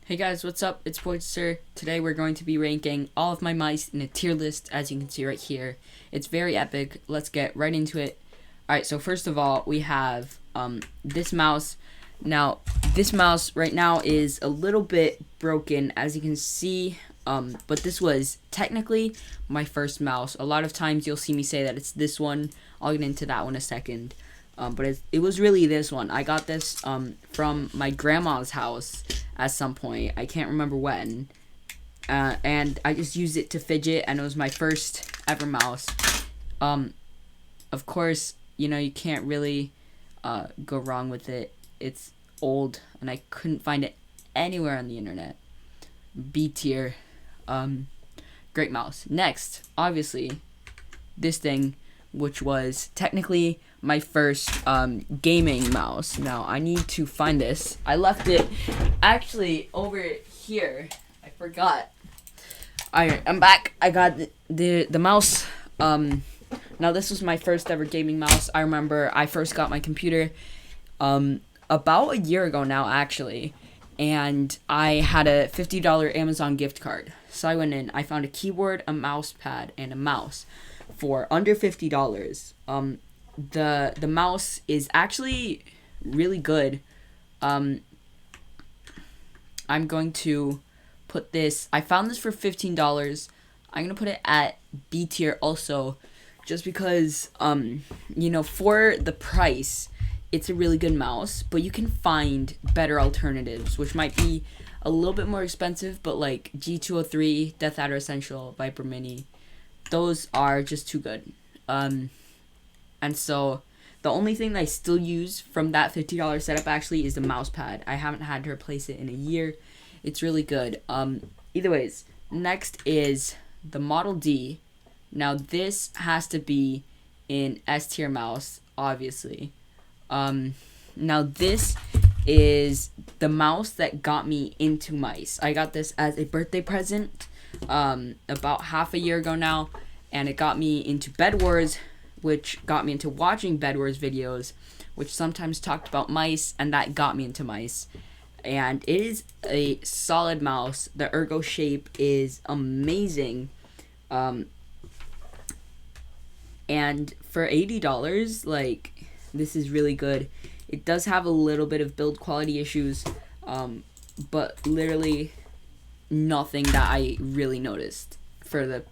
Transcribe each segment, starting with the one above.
Hey guys, what's up? It's Pointer. Today we're going to be ranking all of my mice in a tier list, as you can see right here. It's very epic. Let's get right into it. Alright, so first of all, we have this mouse. Now, this mouse right now is a little bit broken, as you can see, but this was technically my first mouse. A lot of times you'll see me say that it's this one. I'll get into that one in a second. But it was really this one. I got this from my grandma's house at some point. I can't remember when. And I just used it to fidget, and it was my first ever mouse. Of course, you can't really go wrong with it. It's old, and I couldn't find it anywhere on the internet. B tier. Great mouse. Next, obviously, this thing, which was technically my first gaming mouse. Now I need to find this. I left it actually over here. I forgot. Alright, I'm back. I got the mouse. Now this was my first ever gaming mouse. I remember I first got my computer about a year ago now, actually, and I had a $50 Amazon gift card. So I went in, I found a keyboard, a mouse pad, and a mouse for under $50. The mouse is actually really good. I'm going to put this, I found this for $15. I'm going to put it at B tier also, just because, for the price, it's a really good mouse, but you can find better alternatives, which might be a little bit more expensive, but like G502, Deathadder Essential, Viper Mini, those are just too good. And so the only thing that I still use from that $50 setup actually is the mouse pad. I haven't had to replace it in a year. It's really good. Either ways, next is the Model D. Now this has to be in S tier mouse, obviously. Now this is the mouse that got me into mice. I got this as a birthday present about half a year ago now, and it got me into bedwars, which got me into watching bedwars videos, which sometimes talked about mice, and that got me into mice. And it is a solid mouse. The ergo shape is amazing. And for $80, like, this is really good. It does have a little bit of build quality issues, but literally nothing that I really noticed for the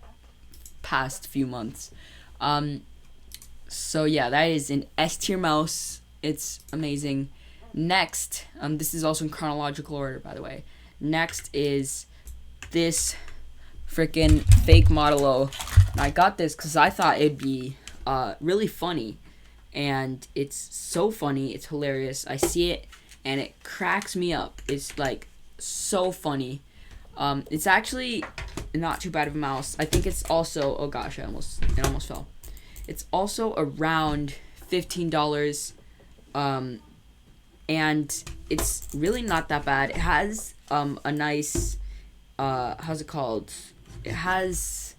past few months. So yeah, that is an S tier mouse. It's amazing. Next, this is also in chronological order, by the way. Next is this freaking fake Model O. And I got this because I thought it'd be really funny. And it's so funny, it's hilarious. I see it and it cracks me up. It's like so funny. It's actually not too bad of a mouse. I think it's also, oh gosh, it almost fell. It's also around $15. And it's really not that bad. It has a nice how's it called? It has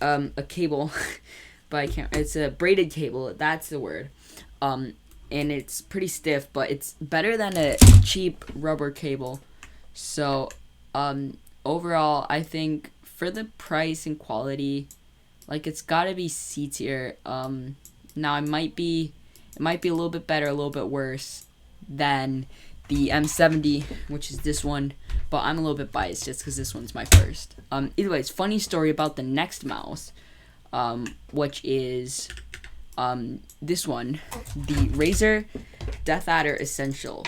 a cable, but I can't, it's a braided cable, that's the word. And it's pretty stiff, but it's better than a cheap rubber cable. So overall, I think for the price and quality, like, it's gotta be C tier. Now it might be a little bit better, a little bit worse than the M70, which is this one, but I'm a little bit biased just because this one's my first. Either way, it's funny story about the next mouse, which is this one, the Razer deathadder Essential.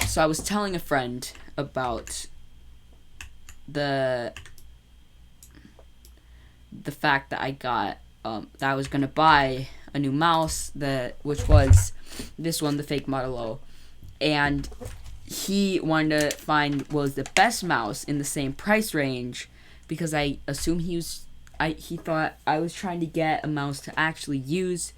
So I was telling a friend about the fact that I got that I was gonna buy a new mouse, which was this one, the fake Model O, and he wanted to find what was the best mouse in the same price range, because I assume he thought I was trying to get a mouse to actually use.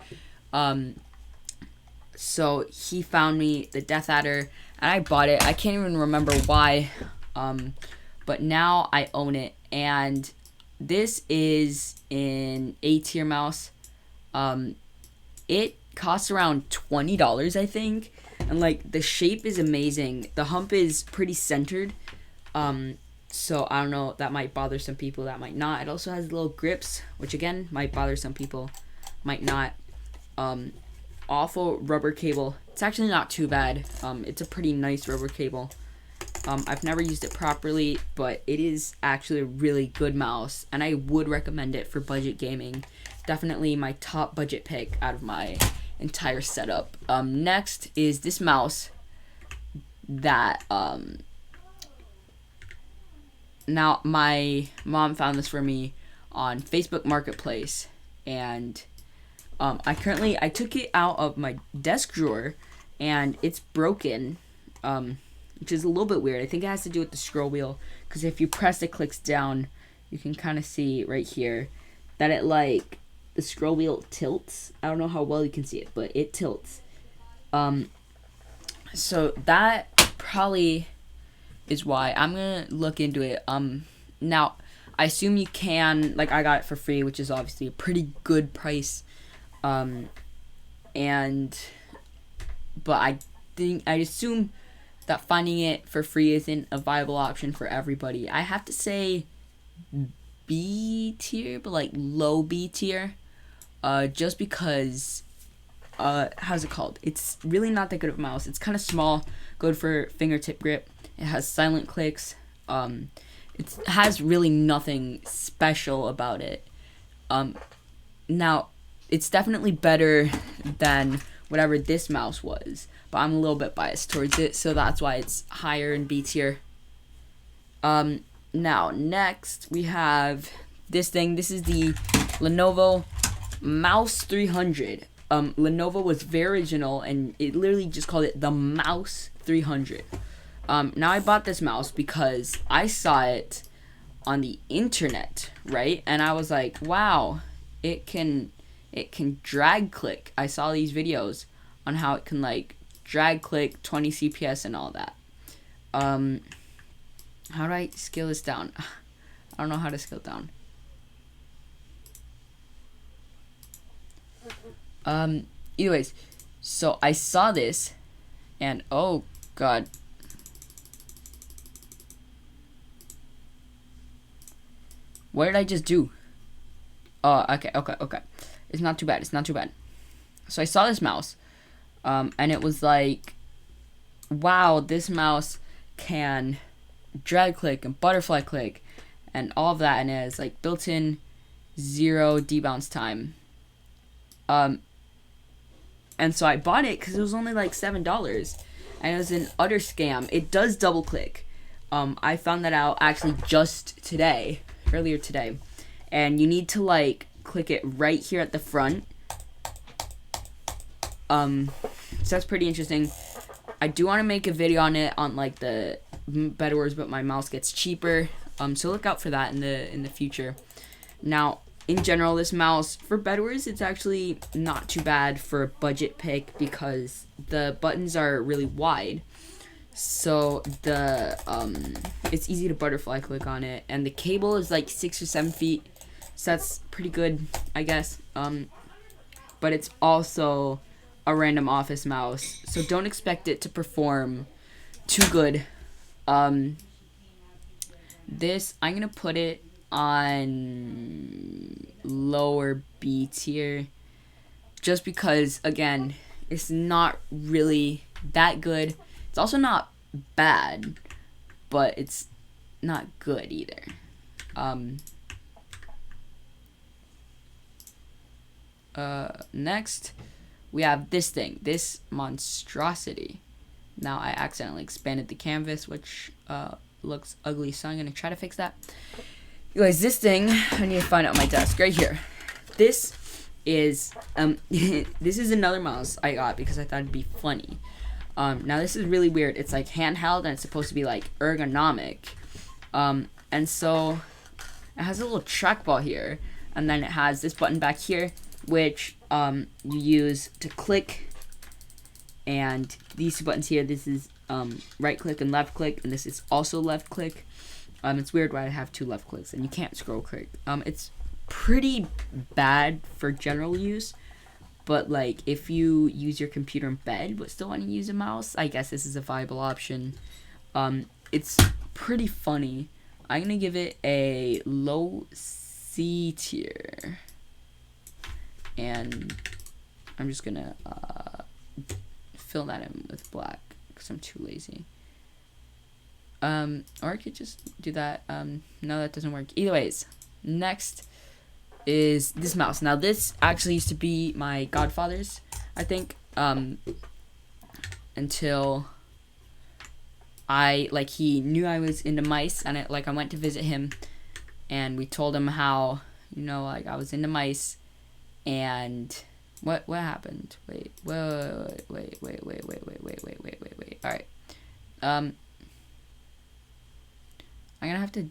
So he found me the deathadder, and I bought it. I can't even remember why, but now I own it, and this is an A tier mouse. It costs around $20, I think, and like the shape is amazing. The hump is pretty centered, So I don't know, that might bother some people, that might not. It also has little grips, which again might bother some people, might not. Awful rubber cable. It's actually not too bad. It's a pretty nice rubber cable. I've never used it properly, but it is actually a really good mouse, and I would recommend it for budget gaming. Definitely my top budget pick out of my entire setup. Next is this mouse that now my mom found this for me on Facebook Marketplace, and I took it out of my desk drawer, and it's broken, which is a little bit weird. I think it has to do with the scroll wheel, because if you press it clicks down, you can kind of see right here that it, like, the scroll wheel tilts. I don't know how well you can see it, but it tilts. So that probably is why. I'm gonna look into it. Now I assume you can, like, I got it for free, which is obviously a pretty good price. But I assume that finding it for free isn't a viable option for everybody. I have to say B tier, but like low B tier, just because, how's it called? It's really not that good of a mouse. It's kind of small, good for fingertip grip. It has silent clicks. It has really nothing special about it. Now, it's definitely better than whatever this mouse was, but I'm a little bit biased towards it, so that's why it's higher in B tier. Now, next, we have this thing. This is the Lenovo Mouse 300. Lenovo was very original, and it literally just called it the Mouse 300. Now, I bought this mouse because I saw it on the internet, right? And I was like, wow, it can drag click. I saw these videos on how it can, like, drag click 20 CPS and all that. How do I scale this down? I don't know how to scale it down. Anyways, so I saw this, and oh god. What did I just do? Oh, okay. It's not too bad. So I saw this mouse, and it was like, wow, this mouse can drag click and butterfly click and all of that, and it has like built-in 0 debounce time. And so I bought it because it was only like $7, and it was an utter scam. It does double click. I found that out actually just earlier today, and you need to, like, click it right here at the front. So that's pretty interesting. I do want to make a video on it on, like, the bedwars, but my mouse gets cheaper. So look out for that in the future. Now, in general, this mouse for bedwars, it's actually not too bad for a budget pick because the buttons are really wide. So it's easy to butterfly click on it, and the cable is like 6 or 7 feet, so that's pretty good, I guess. But it's also a random office mouse, so don't expect it to perform too good. This, I'm gonna put it on lower B tier, just because, again, it's not really that good. It's also not bad, but it's not good either. Next, we have this thing, this monstrosity. Now, I accidentally expanded the canvas, which looks ugly, so I'm going to try to fix that. Anyways, this thing, I need to find it on my desk, right here. This is, this is another mouse I got because I thought it'd be funny. Now this is really weird. It's like handheld, and it's supposed to be like ergonomic. And so it has a little trackball here, and then it has this button back here, which you use to click. And these two buttons here, this is right click and left click, and this is also left click. It's weird why I have 2 left clicks, and you can't scroll click. It's pretty bad for general use. But, like, if you use your computer in bed but still want to use a mouse, I guess this is a viable option. It's pretty funny. I'm gonna give it a low C tier, and I'm just gonna fill that in with black because I'm too lazy. Or I could just do that. No, that doesn't work. Either ways, next is this mouse. Now this actually used to be my godfather's, I think, until he knew I was into mice, and I went to visit him, and we told him how, I was into mice, and what happened? Wait. All right. I'm gonna have to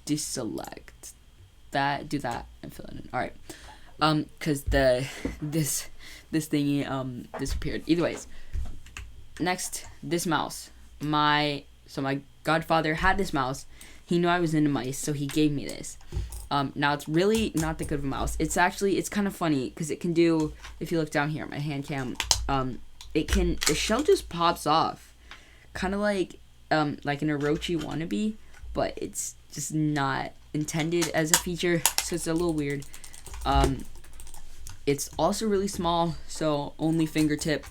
deselect that, do that, and fill it in. All right. Cause this thingy disappeared. Either ways, next, this mouse. My godfather had this mouse. He knew I was into mice, so he gave me this. Now it's really not that good of a mouse. It's kind of funny because it can do, if you look down here at my hand cam, the shell just pops off, kind of like an Orochi wannabe, but it's just not intended as a feature, so it's a little weird. It's also really small, so only fingertip.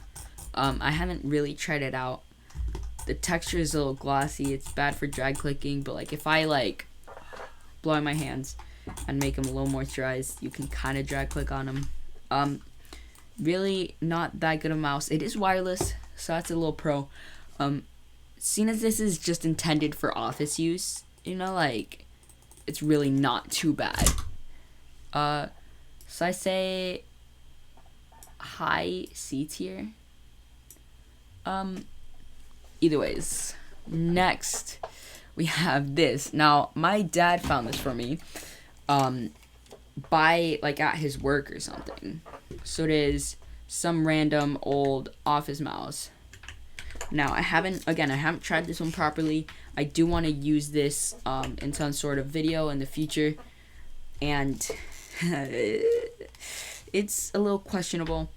I haven't really tried it out. The texture is a little glossy. It's bad for drag clicking, but if I blow in my hands and make them a little moisturized, you can kind of drag click on them. Really not that good a mouse. It is wireless, so that's a little pro. Seeing as this is just intended for office use, it's really not too bad. So I say high C tier. Either ways, next we have this. Now my dad found this for me by at his work or something. So it is some random old office mouse. Now I haven't tried this one properly. I do want to use this in some sort of video in the future, and it's a little questionable.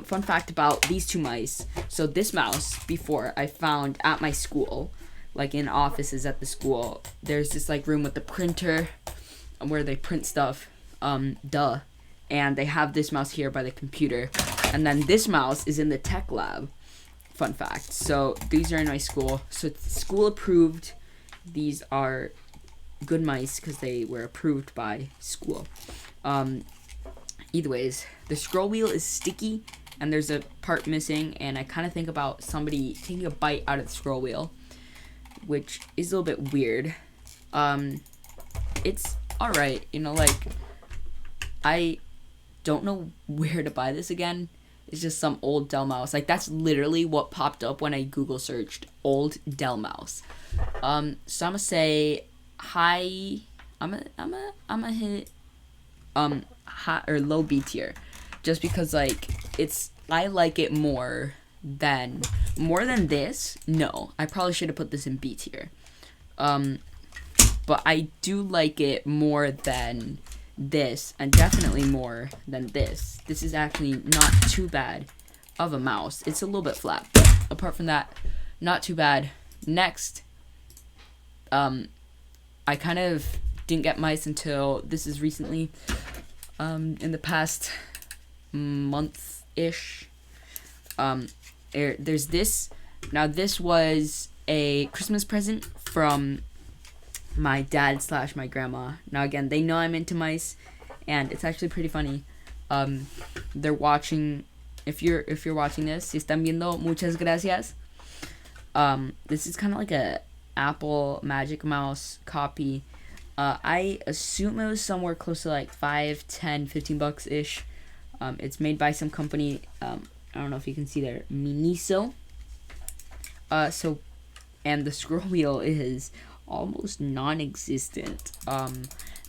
Fun fact about these two mice. So this mouse, before, I found at my school, in offices at the school. There's this room with the printer where they print stuff. And they have this mouse here by the computer. And then this mouse is in the tech lab. Fun fact. So these are in my school. So it's school approved. These are good mice because they were approved by school. Either ways, the scroll wheel is sticky and there's a part missing, and I kind of think about somebody taking a bite out of the scroll wheel, which is a little bit weird. It's alright, I don't know where to buy this again. It's just some old Dell mouse. That's literally what popped up when I Google searched old Dell mouse. So I'm gonna say high. I'm gonna hit high or low B tier, just because I like it more than this. No, I probably should have put this in B tier. But I do like it more than this, and definitely more than this. This is actually not too bad of a mouse. It's a little bit flat, but apart from that, not too bad. Next, I kind of didn't get mice until this is recently, in the past month-ish. There's this. Now this was a Christmas present from my dad / my grandma. Now again, they know I'm into mice, and it's actually pretty funny. They're watching. If you're watching this, si están viendo, muchas gracias. This is kind of like a Apple Magic Mouse copy. I assume it was somewhere close to $5, $10, $15 ish. It's made by some company. I don't know if you can see there, Miniso. And the scroll wheel is almost non-existent.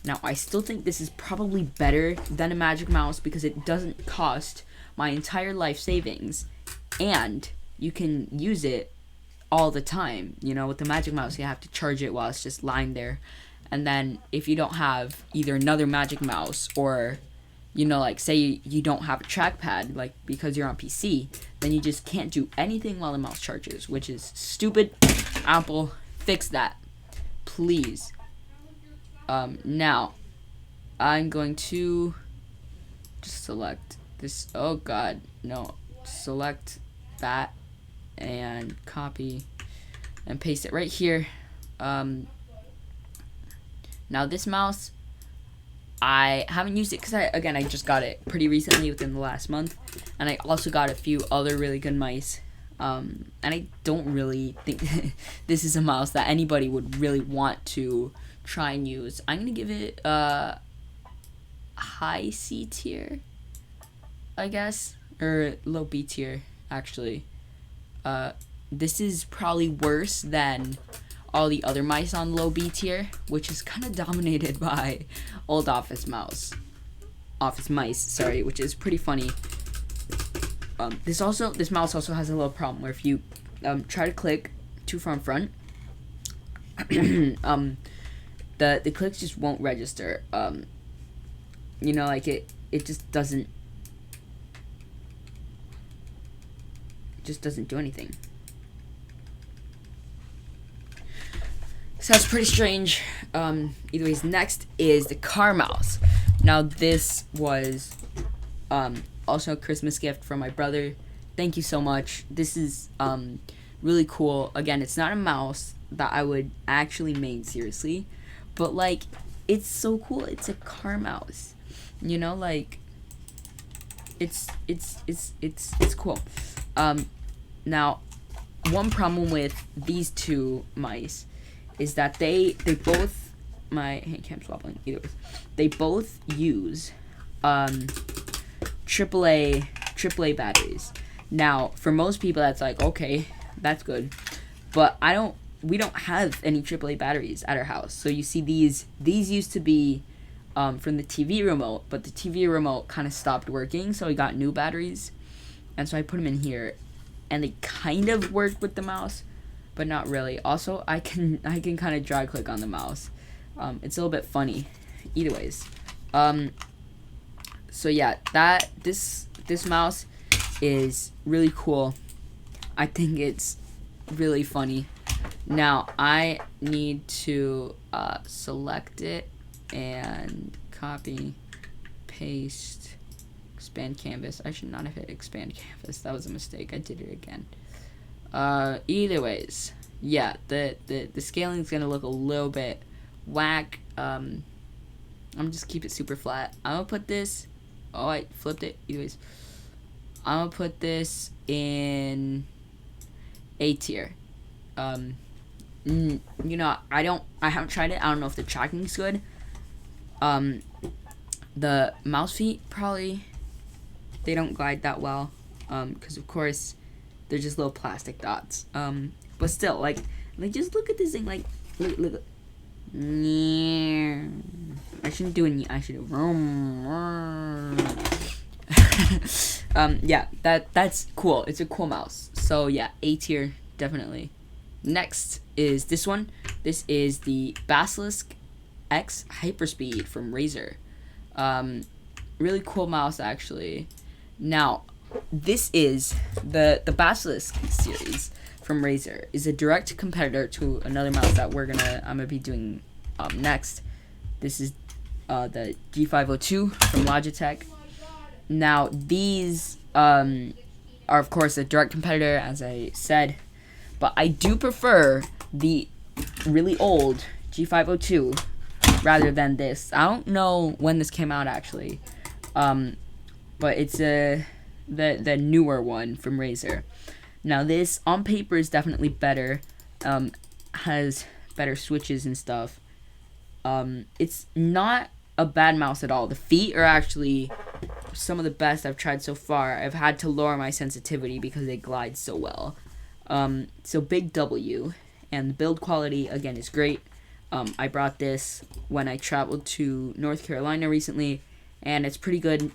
Now I still think this is probably better than a Magic Mouse because it doesn't cost my entire life savings, and you can use it all the time. With the Magic Mouse, you have to charge it while it's just lying there, and then if you don't have either another Magic Mouse or say you don't have a trackpad, because you're on PC, then you just can't do anything while the mouse charges, which is stupid. Apple, fix that, please. Now I'm going to just select this. Oh god, no. Select that and copy and paste it right here. Now this mouse, I haven't used it because I just got it pretty recently within the last month, and I also got a few other really good mice. And I don't really think this is a mouse that anybody would really want to try and use. I'm gonna give it high C tier, I guess, or low B tier actually. This is probably worse than all the other mice on low B tier, which is kind of dominated by old office mice, sorry, which is pretty funny. This mouse also has a little problem where if you try to click too far in front, the clicks just won't register. You know, like it just doesn't do anything. So that's pretty strange. Either ways, next is the car mouse. Now this was also a Christmas gift from my brother. Thank you so much. This is really cool. Again, it's not a mouse that I would actually make seriously, but like it's so cool. It's a car mouse. You know, like it's cool. Now one problem with these two mice is that they both, my hand cam's wobbling, either way, they both use AAA batteries. Now for most people that's like, okay, that's good, but we don't have any AAA batteries at our house. So you see these used to be from the TV remote, but the TV remote kind of stopped working, so we got new batteries, and so I put them in here, and they kind of work with the mouse, but not really. Also, I can kind of drag click on the mouse. It's a little bit funny. Either ways. So yeah, this mouse is really cool. I think it's really funny. Now I need to select it and copy, paste, expand canvas. I should not have hit expand canvas. That was a mistake. I did it again. Either ways, yeah, the scaling is gonna look a little bit whack. I'm just keep it super flat. I'm gonna put this. Oh, I flipped it. Either ways, I'm gonna put this in A tier. You know, I haven't tried it. I don't know if the tracking's good. The mouse feet probably they don't glide that well. Because of course they're just little plastic dots. But still, like just look at this thing. Like, look. I shouldn't do it. I should do. Yeah, that's cool. It's a cool mouse. So yeah, A tier definitely. Next is this one. This is the Basalisk X Hyperspeed from Razer. Really cool mouse actually. Now, this is the Basalisk series from Razer is a direct competitor to another mouse that I'm gonna be doing next. This is the G502 from Logitech. Now these are of course a direct competitor, as I said, but I do prefer the really old G502 rather than this. I don't know when this came out actually, but it's the newer one from Razer. Now this on paper is definitely better, has better switches and stuff. It's not a bad mouse at all. The feet are actually some of the best I've tried so far. I've had to lower my sensitivity because they glide so well. So big W, and the build quality again is great. I brought this when I traveled to North Carolina recently, and it's pretty good.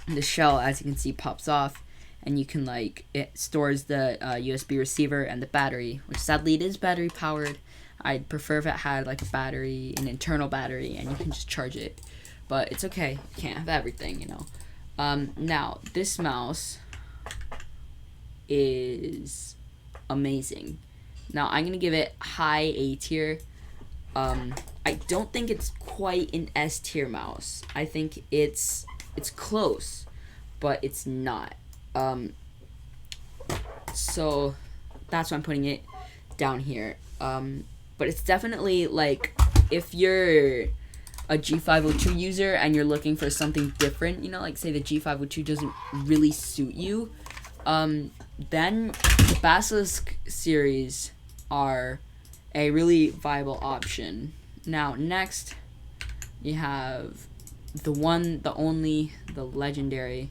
The shell, as you can see, pops off, and you can it stores the USB receiver and the battery, which sadly it is battery powered. I'd prefer if it had like an internal battery, and you can just charge it, but it's okay. You can't have everything, you know. Now this mouse is amazing. Now I'm gonna give it high A tier. I don't think it's quite an S tier mouse. I think it's close, but it's not. So that's why I'm putting it down here. But it's definitely like, if you're a G502 user and you're looking for something different, you know, like say the G502 doesn't really suit you, then the basalisk series are a really viable option. Now next you have the one, the only, the legendary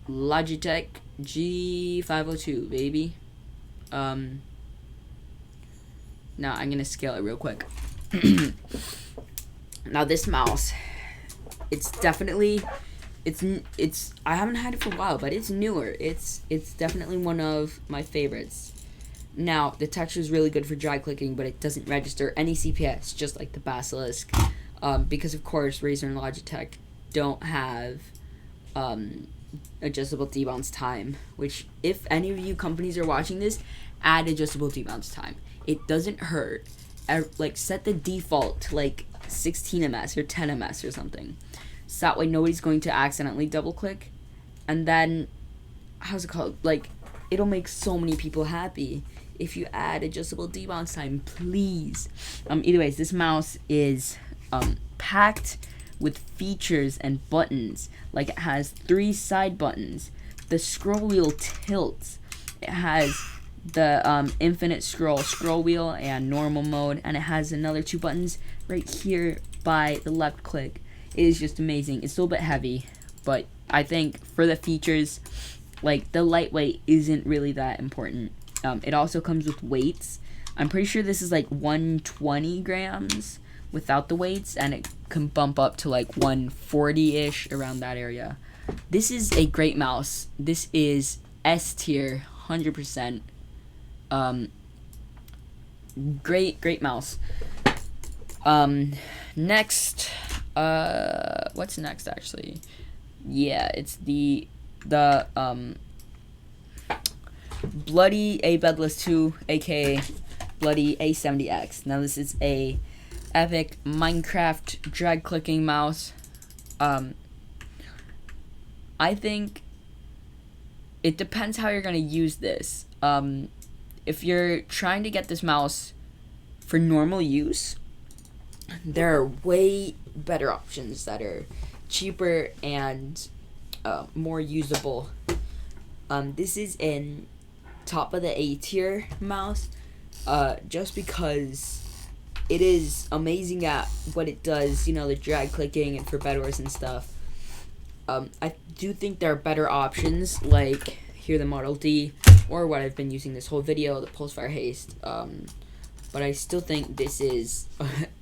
Logitech G502, baby. Now I'm gonna scale it real quick. Now this mouse, it's definitely, it's I haven't had it for a while, but it's newer. It's definitely one of my favorites. Now the texture is really good for dry clicking, but it doesn't register any CPS, just like the basalisk, because of course Razer and Logitech don't have adjustable debounce time, which, if any of you companies are watching this, add adjustable debounce time. It doesn't hurt. Like, set the default to like 16 ms or 10 ms or something, so that way nobody's going to accidentally double click. And then, how's it called, like, it'll make so many people happy if you add adjustable debounce time, please. Either ways, this mouse is packed with features and buttons. Like, it has 3 side buttons, the scroll wheel tilts, it has the infinite scroll wheel and normal mode, and it has another 2 buttons right here by the left click. It is just amazing. It's still a bit heavy, but I think for the features, like, the lightweight isn't really that important. It also comes with weights. I'm pretty sure this is like 120 grams without the weights, and it can bump up to like 140-ish, around that area. This is a great mouse. This is S tier, 100%. Great mouse. Next, what's next actually? Yeah, it's the Bloody A Bedless 2, aka Bloody A70X. Now this is a Epik Minecraft drag clicking mouse. I think it depends how you're gonna use this. If you're trying to get this mouse for normal use, there are way better options that are cheaper and more usable. This is in top of the A tier mouse, just because it is amazing at what it does, you know, the drag clicking and for bedwars and stuff. I do think there are better options, like here the Model D, or what I've been using this whole video, the pulsefire haste. But I still think this is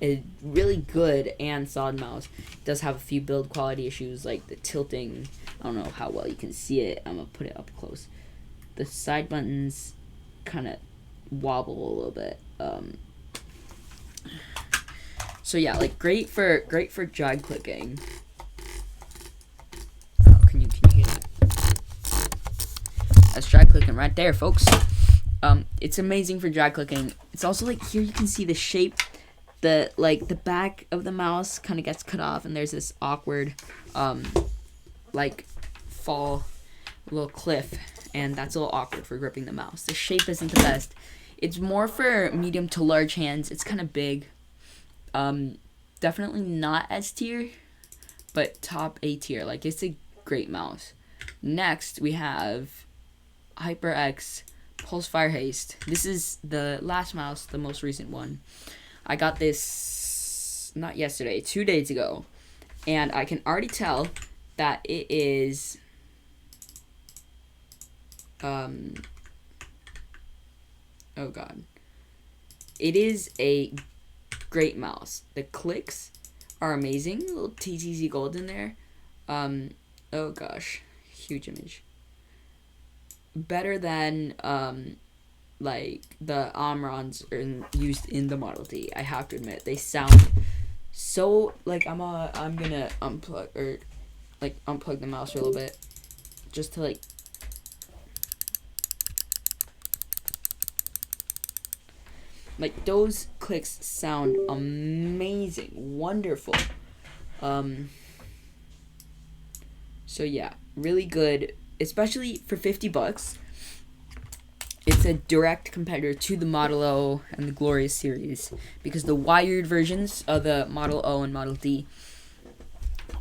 a really good and solid mouse. It does have a few build quality issues, like the tilting. I don't know how well you can see it. I'm gonna put it up close. The side buttons kind of wobble a little bit. So yeah, like great for drag clicking. Oh, can you hear that? That's drag clicking right there, folks. It's amazing for drag clicking. It's also like, here you can see the shape, the back of the mouse kind of gets cut off, and there's this awkward like fall little cliff, and that's a little awkward for gripping the mouse. The shape isn't the best. It's more for medium to large hands. It's kind of big. Definitely not S tier, but top A tier. Like, it's a great mouse. Next, we have HyperX pulsefire haste. This is the last mouse, the most recent one. I got this not yesterday, 2 days ago, and I can already tell that it is oh god, it is a great mouse. The clicks are amazing. A little TTZ gold in there. Oh gosh, huge image. Better than like the Omrons used in the Model D. I have to admit, they sound so like I'm gonna unplug the mouse for a little bit, just to like. Like, those clicks sound amazing, wonderful. So yeah, really good, especially for $50. It's a direct competitor to the Model O and the Glorious series, because the wired versions of the Model O and Model D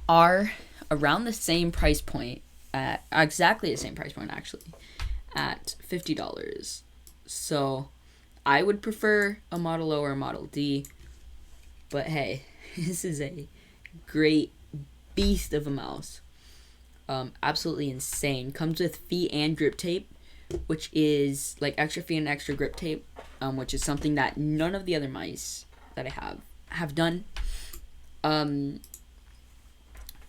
are around the same price point, at exactly the same price point actually, at $50. So I would prefer a Model O or a Model D, but hey, this is a great beast of a mouse. Absolutely insane. Comes with feet and grip tape, which is like extra feet and extra grip tape, which is something that none of the other mice that I have done,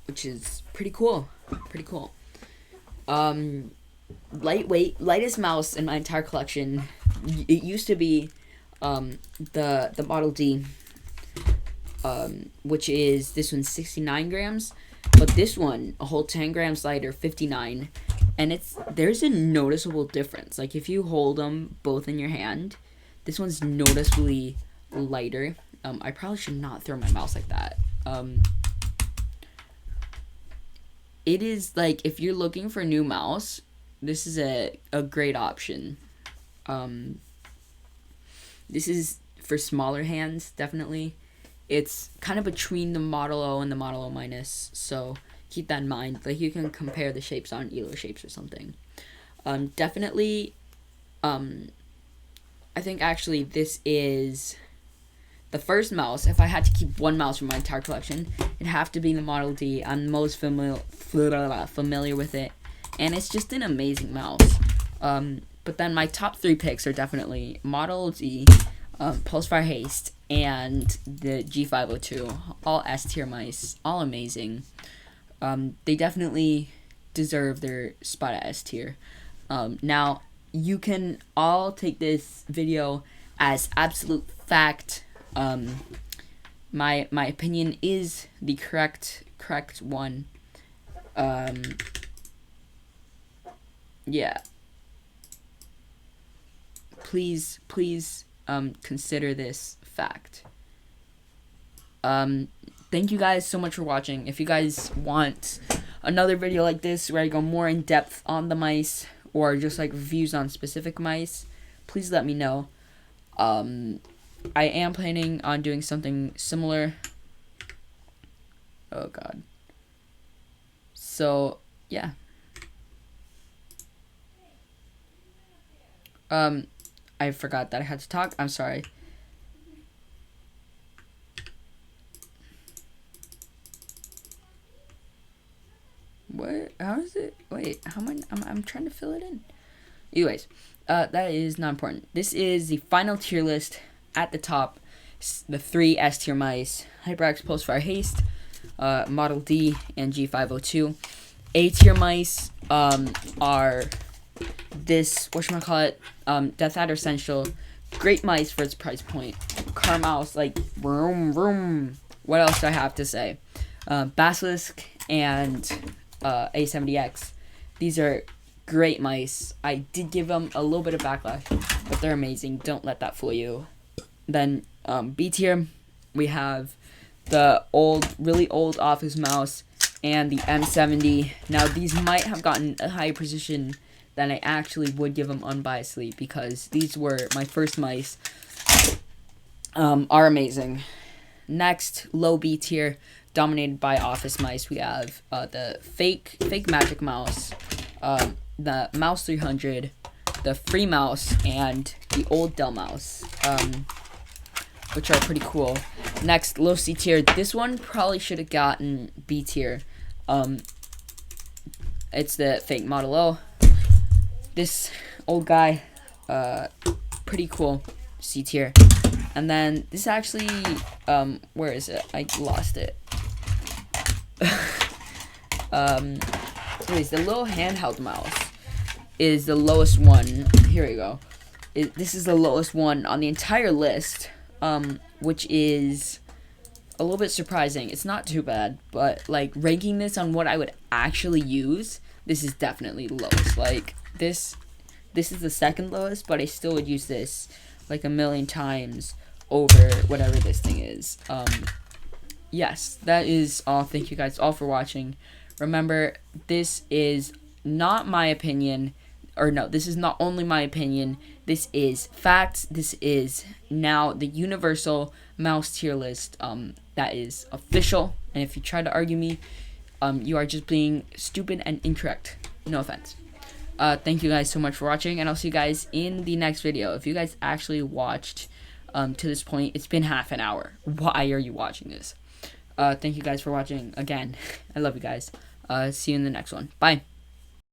which is pretty cool. Lightweight, lightest mouse in my entire collection. It used to be the Model D, which is, this one's 69 grams, but this one a whole 10 grams lighter, 59, and there's a noticeable difference. Like, if you hold them both in your hand, this one's noticeably lighter. I probably should not throw my mouse like that. It is, like, if you're looking for a new mouse, this is a great option. This is for smaller hands, definitely. It's kind of between the Model O and the Model O minus, so keep that in mind. Like, you can compare the shapes on Elo Shapes or something. Definitely, I think actually this is the first mouse. If I had to keep one mouse from my entire collection, it'd have to be the Model D. I'm most familiar with it, and it's just an amazing mouse. But then my top 3 picks are definitely Model D, pulsefire haste, and the G502. All S tier mice, all amazing. They definitely deserve their spot at S tier. Now, you can all take this video as absolute fact. My opinion is the correct one. Yeah. Please consider this fact. Thank you guys so much for watching. If you guys want another video like this where I go more in depth on the mice, or just like reviews on specific mice, please let me know. I am planning on doing something similar. Oh god. So yeah. I forgot that I had to talk. I'm sorry. What? How is it? Wait, how am I'm trying to fill it in. Anyways, that is not important. This is the final tier list. At the top, the 3 S tier mice: HyperX, pulsefire haste, Model D, and G502. A tier mice are this, whatchamacallit, deathadder essential. Great mice for its price point. Car mouse, like, vroom vroom. What else do I have to say? Basalisk and A70X. These are great mice. I did give them a little bit of backlash, but they're amazing. Don't let that fool you. Then B tier, we have the really old office mouse and the M70. Now, these might have gotten a higher position than I actually would give them unbiasedly, because these were my first mice. Are amazing. Next, low B tier, dominated by office mice, we have the fake magic mouse, the mouse 300, the free mouse, and the old Dell mouse, which are pretty cool. Next, low C tier. This one probably should have gotten B tier. It's the fake Model O. This old guy, pretty cool, C tier. And then this actually, where is it? I lost it. Anyways, the little handheld mouse is the lowest one. Here we go. This is the lowest one on the entire list, which is a little bit surprising. It's not too bad, but like, ranking this on what I would actually use, this is definitely the lowest. Like, this is the second lowest, but I still would use this like a million times over whatever this thing is. Yes, that is all. Thank you guys all for watching. Remember, this is not my opinion, or no, this is not only my opinion. This is facts. This is now the universal mouse tier list. That is official. And if you try to argue me, you are just being stupid and incorrect. No offense. Thank you guys so much for watching, and I'll see you guys in the next video. If you guys actually watched to this point, it's been half an hour. Why are you watching this? Thank you guys for watching again. I love you guys. See you in the next one. Bye.